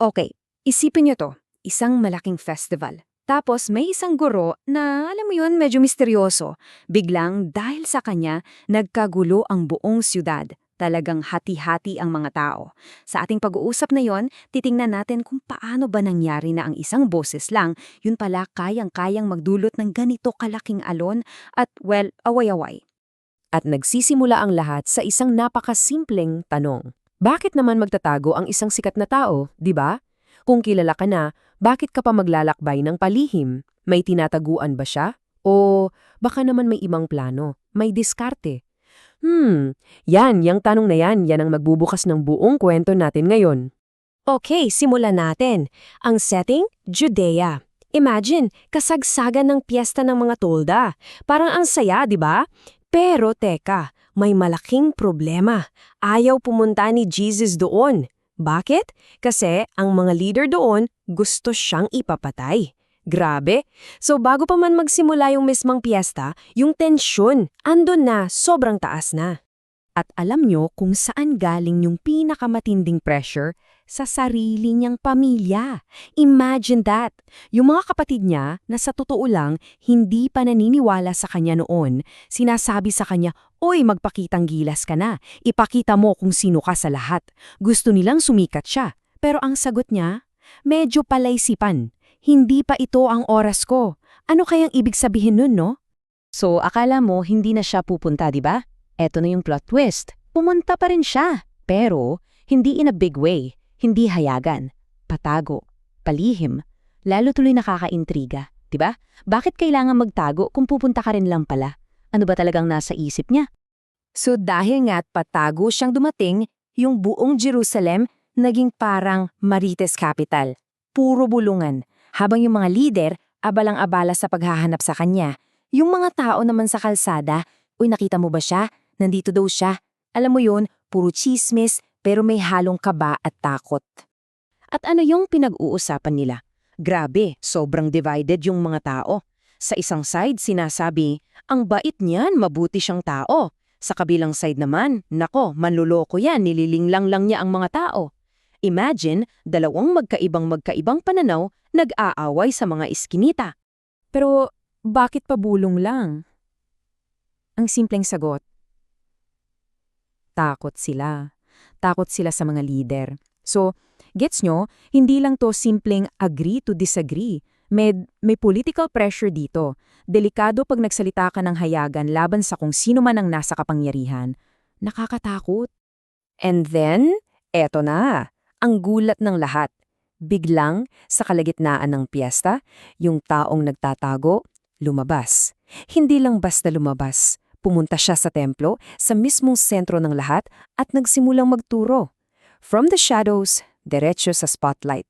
Okay, isipin niyo to, isang malaking festival. Tapos may isang guro na, alam mo yun, medyo misteryoso. Biglang dahil sa kanya, nagkagulo ang buong siyudad. Talagang hati-hati ang mga tao. Sa ating pag-uusap na yon, titingnan natin kung paano ba nangyari na ang isang boses lang, yun pala kayang-kayang magdulot ng ganito kalaking alon at, well, away-away. At nagsisimula ang lahat sa isang napakasimpleng tanong. Bakit naman magtatago ang isang sikat na tao, di ba? Kung kilala ka na, bakit ka pa maglalakbay ng palihim? May tinataguan ba siya? O baka naman may ibang plano, may diskarte? Yung tanong na yan ang magbubukas ng buong kwento natin ngayon. Okay, simulan natin. Ang setting, Judea. Imagine, kasagsagan ng piyesta ng mga tolda. Parang ang saya, di ba? Pero teka, may malaking problema. Ayaw pumunta ni Jesus doon. Bakit? Kasi ang mga leader doon gusto siyang ipapatay. Grabe! So bago pa man magsimula yung mismang piyesta, yung tensyon, andun na, sobrang taas na. At alam nyo kung saan galing yung pinakamatinding pressure? Sa sarili niyang pamilya. Imagine that! Yung mga kapatid niya na sa totoo lang hindi pa naniniwala sa kanya noon, sinasabi sa kanya, "Oy, magpakitang gilas ka na. Ipakita mo kung sino ka sa lahat." Gusto nilang sumikat siya. Pero ang sagot niya, medyo palaysipan. Hindi pa ito ang oras ko. Ano kayang ibig sabihin nun, no? So, akala mo hindi na siya pupunta, di ba? Eto na yung plot twist. Pumunta pa rin siya. Pero, hindi in a big way. Hindi hayagan. Patago. Palihim. Lalo tuloy nakakaintriga. Di ba? Bakit kailangan magtago kung pupunta ka rin lang pala? Ano ba talagang nasa isip niya? So dahil nga't patago siyang dumating, yung buong Jerusalem naging parang Marites capital. Puro bulungan. Habang yung mga leader, abalang-abala sa paghahanap sa kanya. Yung mga tao naman sa kalsada, "Uy, nakita mo ba siya? Nandito daw siya." Alam mo yun, puro chismis, pero may halong kaba at takot. At ano yung pinag-uusapan nila? Grabe, sobrang divided yung mga tao. Sa isang side, sinasabi, ang bait niyan, mabuti siyang tao. Sa kabilang side naman, nako, manluloko yan, nililinglang lang niya ang mga tao. Imagine, dalawang magkaibang pananaw, nag-aaway sa mga iskinita. Pero, bakit pabulong lang? Ang simpleng sagot, takot sila. Takot sila sa mga leader. So, gets nyo, hindi lang to simpleng agree to disagree. May political pressure dito. Delikado pag nagsalita ka ng hayagan laban sa kung sino man ang nasa kapangyarihan. Nakakatakot. And then, eto na, ang gulat ng lahat. Biglang, sa kalagitnaan ng piyesta, yung taong nagtatago, lumabas. Hindi lang basta lumabas. Pumunta siya sa templo, sa mismong sentro ng lahat, at nagsimulang magturo. From the shadows, diretso sa spotlight.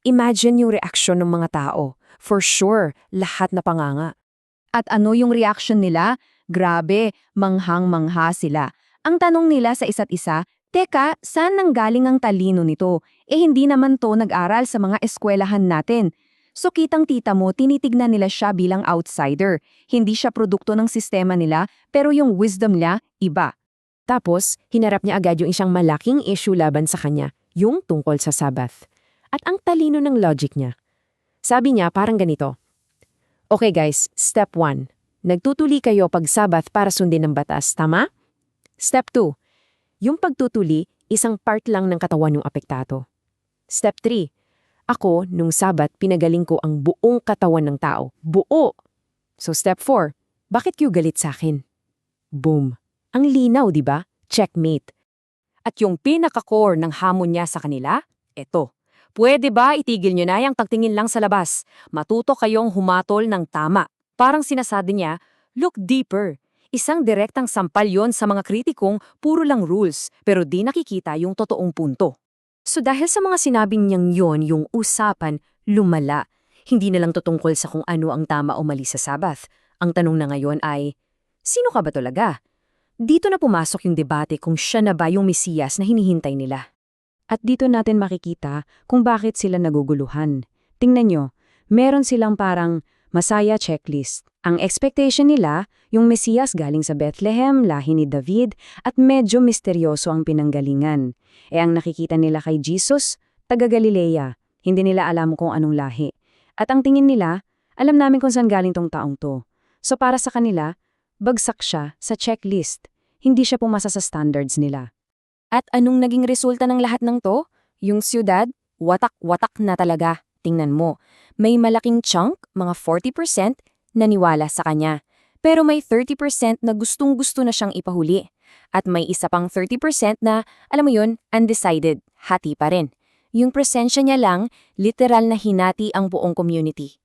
Imagine yung reaksyon ng mga tao. For sure, lahat na panganga. At ano yung reaction nila? Grabe, manghang-mangha sila. Ang tanong nila sa isa't isa, "Teka, saan nanggaling ang talino nito? Hindi naman to nag-aral sa mga eskwelahan natin." So kitang-kita mo, tinitignan nila siya bilang outsider. Hindi siya produkto ng sistema nila, pero yung wisdom niya, iba. Tapos, hinarap niya agad yung isang malaking issue laban sa kanya, yung tungkol sa Sabbath. At ang talino ng logic niya. Sabi niya parang ganito, "Okay guys, step 1. Nagtutuli kayo pag Sabbath para sundin ang batas, tama? Step 2. Yung pagtutuli, isang part lang ng katawan yung apektado. Step 3. Ako, nung Sabat, pinagaling ko ang buong katawan ng tao. Buo! So step 4, bakit kayo galit sa akin?" Boom! Ang linaw, di ba? Checkmate. At yung pinaka-core ng hamon niya sa kanila, eto. "Pwede ba itigil nyo na yung pagtingin lang sa labas? Matuto kayong humatol ng tama." Parang sinasabi niya, look deeper. Isang direktang sampal yon sa mga kritikong puro lang rules, pero di nakikita yung totoong punto. So dahil sa mga sinabing niyang yon, yung usapan, lumala. Hindi na lang tutungkol sa kung ano ang tama o mali sa Sabbath. Ang tanong na ngayon ay, sino ka ba talaga? Dito na pumasok yung debate kung siya na ba yung Mesiyas na hinihintay nila. At dito natin makikita kung bakit sila naguguluhan. Tingnan nyo, meron silang parang Messiah checklist. Ang expectation nila, yung Mesiyas galing sa Bethlehem, lahi ni David, at medyo misteryoso ang pinanggalingan. Ang nakikita nila kay Jesus, taga Galilea. Hindi nila alam kung anong lahi. At ang tingin nila, alam namin kung saan galing tong taong to. So para sa kanila, bagsak siya sa checklist. Hindi siya pumasa sa standards nila. At anong naging resulta ng lahat ng to? Yung siyudad, watak-watak na talaga. Tingnan mo, may malaking chunk, mga 40%, naniwala sa kanya. Pero may 30% na gustong-gusto na siyang ipahuli. At may isa pang 30% na, alam mo yun, undecided, hati pa rin. Yung presensya niya lang, literal na hinati ang buong community.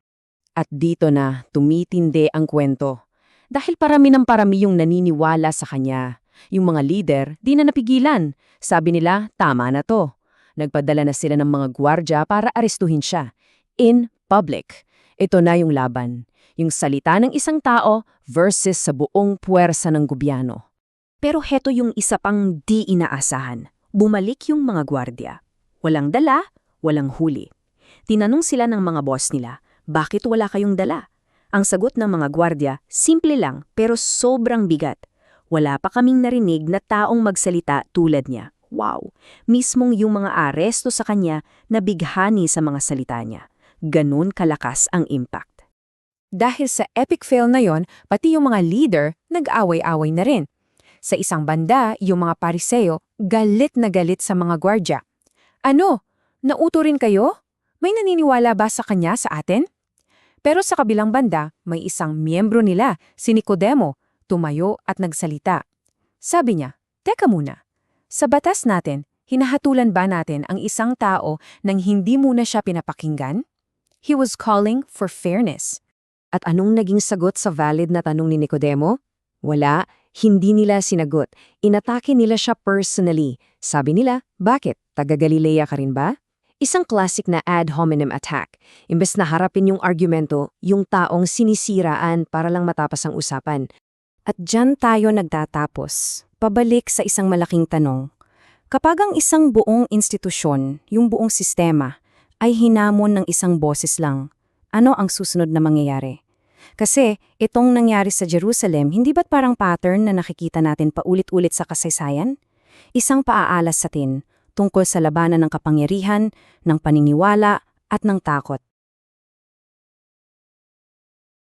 At dito na tumitindi ang kwento. Dahil parami ng parami yung naniniwala sa kanya. Yung mga leader, di na napigilan. Sabi nila, tama na to. Nagpadala na sila ng mga gwardya para arestuhin siya. In public. Ito na yung laban. Yung salita ng isang tao versus sa buong puwersa ng gobyerno. Pero heto yung isa pang di inaasahan. Bumalik yung mga gwardya. Walang dala, walang huli. Tinanong sila ng mga boss nila, bakit wala kayong dala? Ang sagot ng mga gwardya, simple lang pero sobrang bigat. Wala pa kaming narinig na taong magsalita tulad niya. Wow! Mismong yung mga aresto sa kanya na bighani sa mga salita niya. Ganun kalakas ang impact. Dahil sa epic fail na yon, pati yung mga leader nag-away-away na rin. Sa isang banda, yung mga pariseo galit na galit sa mga gwardya. Ano? Nauto rin kayo? May naniniwala ba sa kanya sa atin? Pero sa kabilang banda, may isang miyembro nila, si Nicodemo, tumayo at nagsalita. Sabi niya, teka muna, sa batas natin, hinahatulan ba natin ang isang tao nang hindi muna siya pinapakinggan? He was calling for fairness. At anong naging sagot sa valid na tanong ni Nicodemo? Wala, hindi nila sinagot. Inatake nila siya personally. Sabi nila, bakit? Taga Galilea ka rin ba? Isang classic na ad hominem attack. Imbes na harapin yung argumento, yung taong sinisiraan para lang matapos ang usapan. At dyan tayo nagtatapos. Pabalik sa isang malaking tanong. Kapag ang isang buong institusyon, yung buong sistema, ay hinamon ng isang boses lang, ano ang susunod na mangyayari? Kasi itong nangyari sa Jerusalem, hindi ba't parang pattern na nakikita natin paulit-ulit sa kasaysayan? Isang paaalas sa atin tungkol sa labanan ng kapangyarihan, ng paniniwala at ng takot.